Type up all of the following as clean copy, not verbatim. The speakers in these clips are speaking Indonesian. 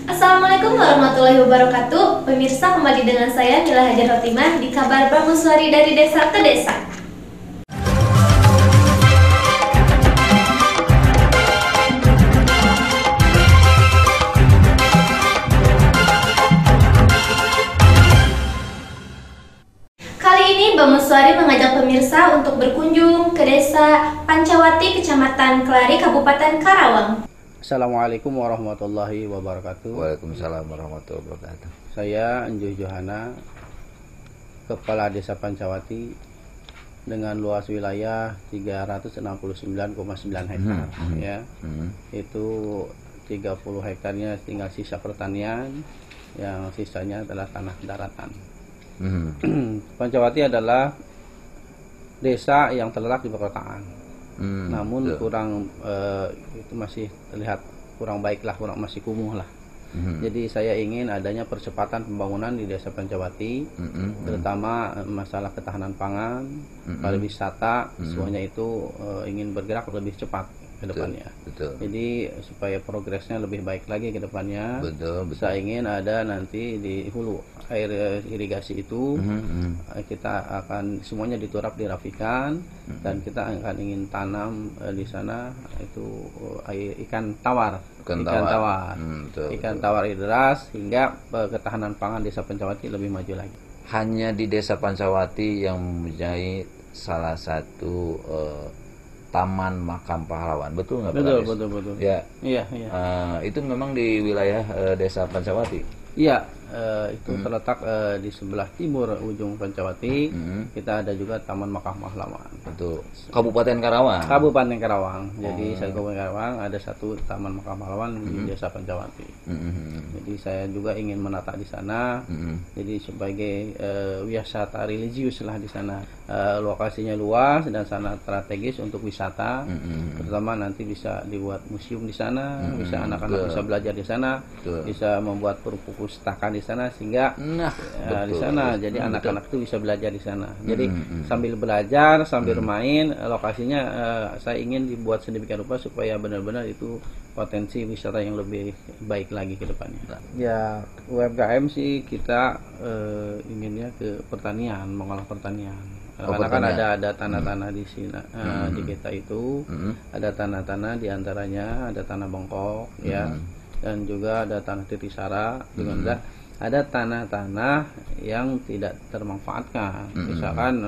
Assalamualaikum warahmatullahi wabarakatuh. Pemirsa, kembali dengan saya Mila Hajar Rotimah di Kabar Pramugari dari Desa ke Desa. Kali ini Bamuswari mengajak pemirsa untuk berkunjung ke Desa Pancawati, Kecamatan Kelari, Kabupaten Karawang. Assalamualaikum warahmatullahi wabarakatuh. Waalaikumsalam warahmatullahi wabarakatuh. Saya Enjuh Johana, Kepala Desa Pancawati dengan luas wilayah 369,9 hektar. Itu 30 hektarnya tinggal sisa pertanian, yang sisanya adalah tanah daratan. Pancawati adalah desa yang terletak di perkotaan. Namun kurang itu masih terlihat kurang baik lah, kurang masih kumuh lah. Jadi saya ingin adanya percepatan pembangunan di Desa Pancawati, terutama masalah ketahanan pangan, pariwisata, semuanya itu ingin bergerak lebih cepat ke depannya. Jadi supaya progresnya lebih baik lagi ke depannya. Saya ingin ada nanti di hulu air irigasi itu kita akan semuanya diturap, dirapikan, dan kita akan ingin tanam di sana itu ikan tawar. Ikan tawar deras, hingga ketahanan pangan Desa Pancawati lebih maju lagi. Hanya di Desa Pancawati yang mempunyai salah satu taman makam pahlawan, betul nggak Pak? Betul. Ya. Iya. Itu memang di wilayah Desa Pancawati. Iya, itu terletak di sebelah timur ujung Pancawati. Kita ada juga Taman Makam Pahlawan. Betul. Kabupaten Karawang. Kabupaten Karawang. Jadi saya Kabupaten Karawang ada satu Taman Makam Pahlawan di Desa Pancawati. Jadi saya juga ingin menata di sana. Jadi sebagai wisata religius lah di sana. Lokasinya luas dan sangat strategis untuk wisata. Terutama nanti bisa dibuat museum di sana, bisa anak-anak bisa belajar di sana, bisa membuat perpustakaan di sana, sehingga di sana jadi anak-anak itu bisa belajar di sana. Jadi sambil belajar, sambil main, lokasinya saya ingin dibuat sedemikian rupa supaya benar-benar itu potensi wisata yang lebih baik lagi ke depannya. Ya, UMKM sih kita inginnya ke pertanian, mengolah pertanian. Karena kan ada tanah-tanah di sini, di kita itu ada tanah-tanah, diantaranya ada tanah bongkok, ya, dan juga ada tanah titisara, juga ada tanah-tanah yang tidak termanfaatkan. Misalkan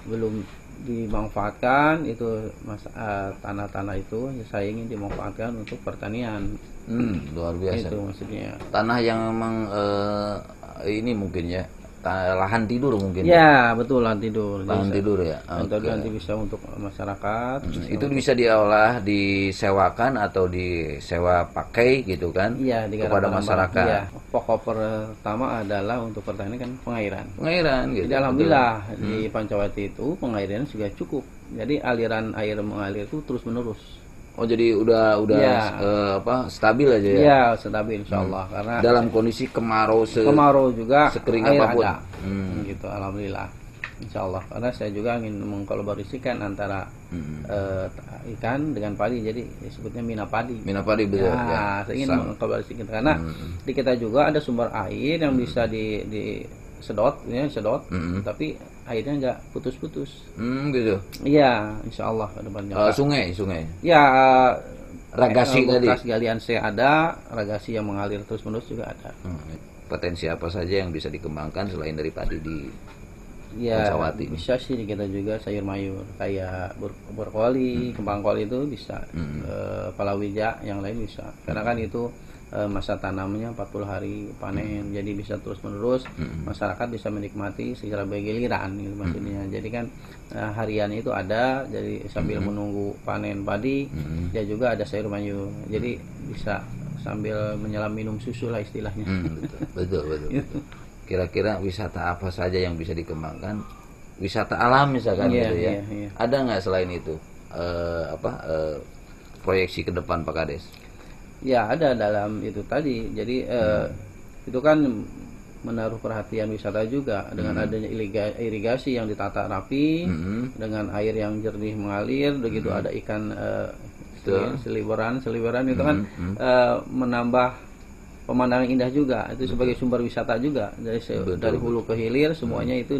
belum dimanfaatkan itu tanah-tanah itu saya ingin dimanfaatkan untuk pertanian. Luar biasa. Itu maksudnya. Tanah yang memang ini mungkin ya lahan tidur mungkin. Ya, betul, lahan tidur. Lahan tidur ya. Nanti bisa untuk masyarakat. Itu bisa diolah, disewakan atau disewa pakai gitu kan? Iya, kepada masyarakat. Ya. Pokok pertama adalah untuk pertanian kan pengairan. Pengairan gitu. Jadi alhamdulillah di Pancawati itu pengairan juga cukup. Jadi aliran air mengalir itu terus menerus. Oh, jadi udah stabil aja ya? Iya, stabil insyaallah. Karena dalam kondisi kemarau juga sekering air apapun. Ada. Gitu, alhamdulillah. Insyaallah. Karena saya juga ingin mengkolaborasikan antara ikan dengan padi, jadi disebutnya mina padi. Mina padi, betul. Ya, saya ingin mengkolaborasikan karena di kita juga ada sumber air yang bisa sedot, tapi airnya nggak putus-putus. Gitu. Iya, insyaallah ke depannya. Sungai. Ya, Ragasi tadi. bekas galian C ada, ragasi yang mengalir terus-menerus juga ada. Potensi apa saja yang bisa dikembangkan selain dari padi di Pancawati? Bisa sih kita juga sayur mayur kayak brokoli, kembang kol itu bisa. Palawija yang lain bisa. Karena kan itu masa tanamnya 40 hari panen, jadi bisa terus menerus masyarakat bisa menikmati secara bergiliran gitu maksudnya. Jadi kan harian itu ada, jadi sambil menunggu panen padi dia juga ada sayur mayur, jadi bisa sambil menyelam minum susu lah istilahnya. Betul. Kira-kira wisata apa saja yang bisa dikembangkan? Wisata alam misalkan gitu ya. Iya. Ada nggak selain itu proyeksi ke depan Pak Kades? Ya, ada dalam itu tadi. Jadi itu kan menaruh perhatian wisata juga dengan adanya irigasi yang ditata rapi, dengan air yang jernih mengalir, begitu ada ikan Betul. Seliweran itu kan menambah pemandangan indah juga. Itu sebagai sumber wisata juga. Dari hulu ke hilir semuanya itu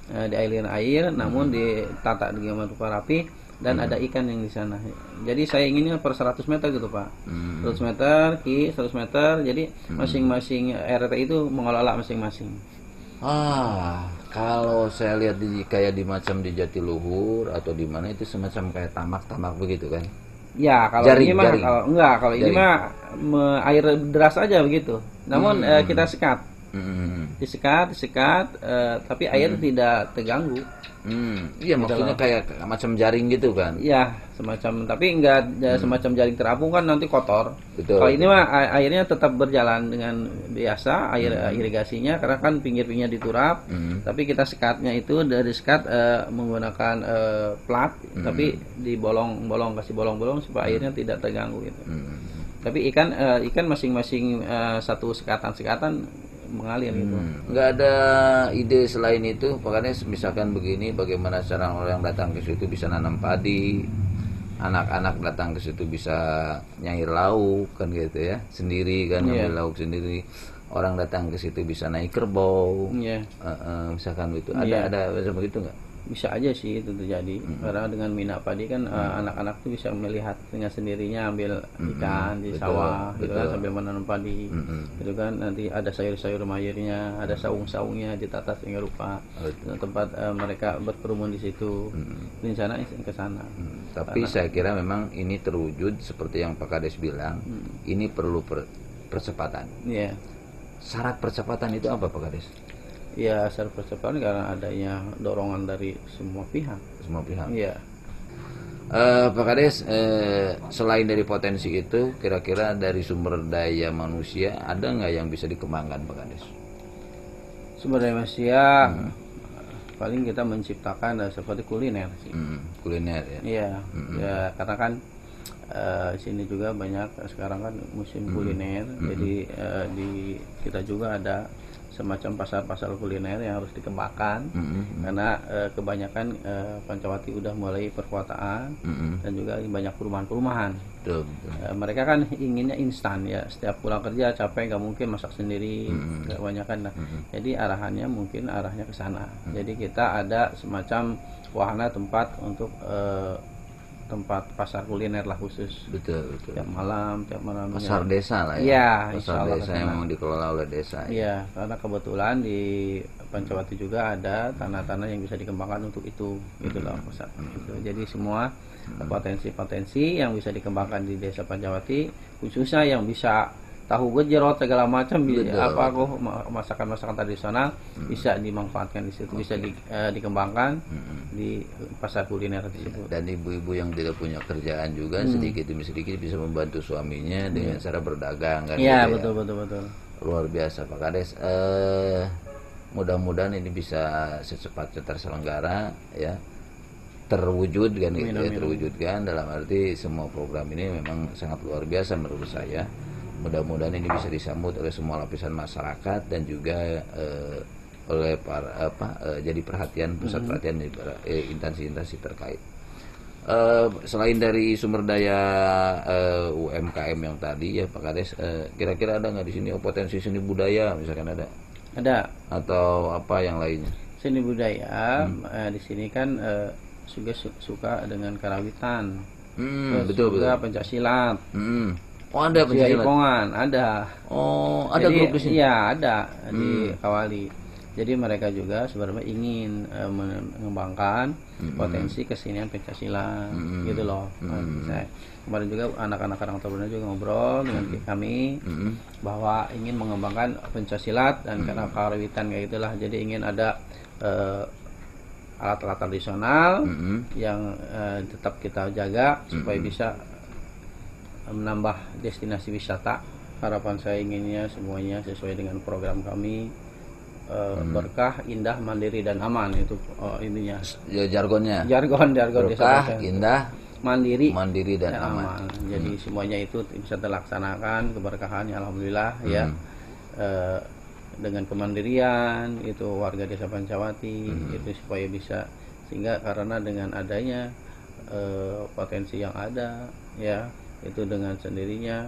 dialirkan air, namun ditata dengan rupa rapi dan ada ikan yang di sana. Jadi saya inginnya per 100 meter gitu Pak. 100 meter, 100 meter. Jadi masing-masing RT itu mengelola masing-masing. Kalau saya lihat kayak macam di Jatiluhur atau di mana itu semacam kayak tamak-tamak begitu kan? Ya, kalau ini mah kalau ini mah air deras aja begitu. Namun kita sekat. Disekat, tapi air tidak terganggu. Iya, maksudnya kayak macam jaring gitu kan? Iya, semacam, tapi enggak semacam jaring terapung kan nanti kotor. Betul. Kalau ini mah airnya tetap berjalan dengan biasa, air irigasinya karena kan pinggir-pinggirnya diturap. Tapi kita sekatnya itu dari sekat menggunakan plat, tapi di bolong-bolong, kasih bolong-bolong supaya airnya tidak terganggu gitu. Tapi ikan masing-masing satu sekatan mengalir gitu. Nggak ada ide selain itu, makanya misalkan begini, bagaimana cara orang datang ke situ bisa nanam padi, anak-anak datang ke situ bisa nyair lauk kan gitu ya, sendiri kan ngambil lauk sendiri. Orang datang ke situ bisa naik kerbau, misalkan itu. Ada begitu nggak? Bisa aja sih itu terjadi karena dengan minat padi kan anak-anak tuh bisa melihat dengan sendirinya ambil ikan di sawah gitu kan sambil menanam padi gitu kan, nanti ada sayur-sayur mayurnya, ada saung-saungnya ditata sehingga rupa tempat mereka berkerumun di situ. Di sana ke sana. Tapi saya kira memang ini terwujud seperti yang Pak Kades bilang, ini perlu percepatan. Syarat percepatan itu apa Pak Kades? Ya, secara percepatan karena adanya dorongan dari semua pihak. Iya. Pak Kades, selain dari potensi itu, kira-kira dari sumber daya manusia ada nggak yang bisa dikembangkan Pak Kades? Sumber daya manusia paling kita menciptakan seperti kuliner sih. Kuliner ya. Iya. Ya, karena kan sini juga banyak sekarang kan musim kuliner. Jadi di kita juga ada semacam pasar-pasar kuliner yang harus dikembangkan karena kebanyakan Pancawati udah mulai perkotaan dan juga banyak perumahan-perumahan. Mereka kan inginnya instan ya, setiap pulang kerja capek nggak mungkin masak sendiri, kebanyakan. Jadi arahnya mungkin arahnya ke sana. Jadi kita ada semacam wahana tempat untuk tempat pasar kuliner lah khusus. Betul. Tiap malam Pasar desa lah ya. Iya, pasar desa yang memang dikelola oleh desa. Iya, karena kebetulan di Pancawati juga ada tanah-tanah yang bisa dikembangkan untuk itu, itulah pusat. Jadi semua potensi-potensi yang bisa dikembangkan di desa Pancawati, khususnya yang bisa tahu gejrot segala macam, masakan-masakan tradisional bisa dimanfaatkan di situ, bisa dikembangkan di pasar kuliner tersebut. Dan ibu-ibu yang tidak punya kerjaan juga sedikit demi sedikit bisa membantu suaminya dengan cara berdagang kan. Iya, gitu betul. Luar biasa Pak Kades. Mudah-mudahan ini bisa secepatnya terselenggara ya, terwujud kan gitu ya, terwujudkan dalam arti semua program ini memang sangat luar biasa menurut saya. Mudah-mudahan ini bisa disambut oleh semua lapisan masyarakat dan juga oleh para jadi perhatian, pusat perhatian dari instansi-instansi terkait. Selain dari sumber daya UMKM yang tadi ya Pak Kades, kira-kira ada nggak di sini potensi seni budaya misalkan ada? Ada. Atau apa yang lainnya? Seni budaya di sini kan juga suka dengan karawitan. Betul. Pencaksilat. Oh, ada pencaksilat. Ada. Oh, ada grup di sini. Iya, ada di Kawali. Jadi mereka juga sebenarnya ingin mengembangkan potensi kesenian pencaksilat gitu loh. Kemarin juga anak-anak Karang Taruna juga ngobrol dengan kami bahwa ingin mengembangkan pencaksilat dan karena karawitan kayak gitulah. Jadi ingin ada alat-alat tradisional yang tetap kita jaga supaya bisa menambah destinasi wisata. Harapan saya inginnya semuanya sesuai dengan program kami, berkah, indah, mandiri dan aman, itu intinya. Ya, jargon berkah, indah, mandiri dan aman. Jadi semuanya itu bisa terlaksanakan, keberkahannya alhamdulillah ya. Dengan kemandirian itu warga desa Pancawati itu supaya bisa, sehingga karena dengan adanya potensi yang ada ya itu dengan sendirinya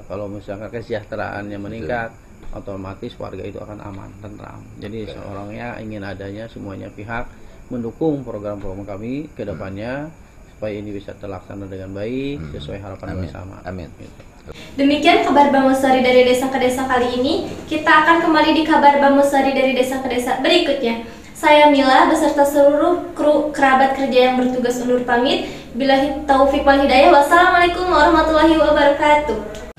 kalau misalkan kesejahteraannya meningkat, otomatis warga itu akan aman, tentram. Jadi seorangnya ingin adanya semuanya pihak mendukung program-program kami ke depannya supaya ini bisa terlaksana dengan baik sesuai harapan bersama. Amin. Gitu. Demikian kabar Bamosari dari desa ke desa kali ini. Kita akan kembali di kabar Bamosari dari desa ke desa berikutnya. Saya Mila beserta seluruh kru kerabat kerja yang bertugas undur pamit. Billahi taufik wal hidayah. Wassalamualaikum warahmatullahi wabarakatuh.